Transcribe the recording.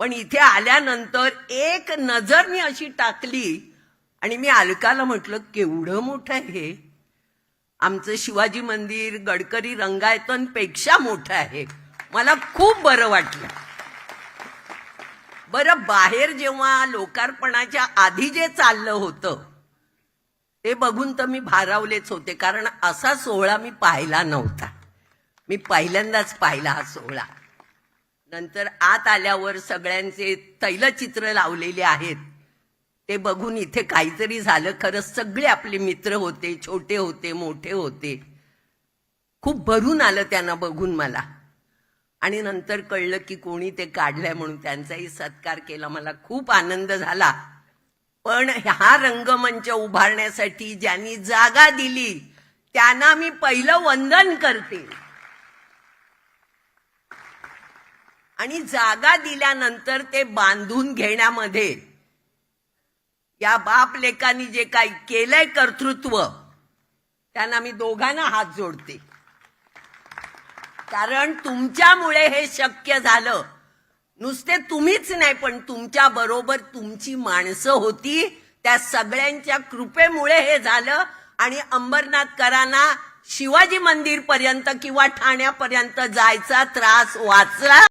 पण इथे आल्यानंतर एक नजर मी अशी टाकली आणि मी अलकाला म्हटलं, केवढं मोठं आहे हे. आमचं शिवाजी मंदिर गडकरी रंगायतनपेक्षा मोठं आहे. मला खूप बरं वाटलं. बरं, बाहेर जेव्हा लोकार्पणाच्या आधी जे चाललं होतं ते बघून तर मी भारावलेच होते, कारण असा सोहळा मी पाहिला नव्हता. मी पहिल्यांदाच पाहिला हा सोहळा. नंतर आत आल्यावर सगळ्यांचे तैलचित्र लावलेले आहेत ते बघून इथे काहीतरी झालं. खरंच सगळे आपले मित्र होते, छोटे होते, मोठे होते. खूप भरून आलं त्यांना बघून मला. आणि नंतर कळलं की कोणी ते काढलंय म्हणून त्यांचाही सत्कार केला. मला खूप आनंद झाला. पण हा रंगमंच उभारण्यासाठी ज्यांनी जागा दिली त्यांना मी पहिलं वंदन करते. आणि जागा दिल्यानंतर ते बांधून घेण्यामध्ये या बाप लेकांनी जे काही केलंय कर्तृत्व, त्यांना मी दोघांना हात जोडते. कारण तुमच्यामुळे हे शक्य झालं. नुसते तुम्हीच नाही, पण तुमच्या बरोबर तुमची माणसं होती, त्या सगळ्यांच्या कृपेमुळे हे झालं. आणि अंबरनाथकरांना शिवाजी मंदिर पर्यंत किंवा ठाण्यापर्यंत जायचा त्रास वाचला.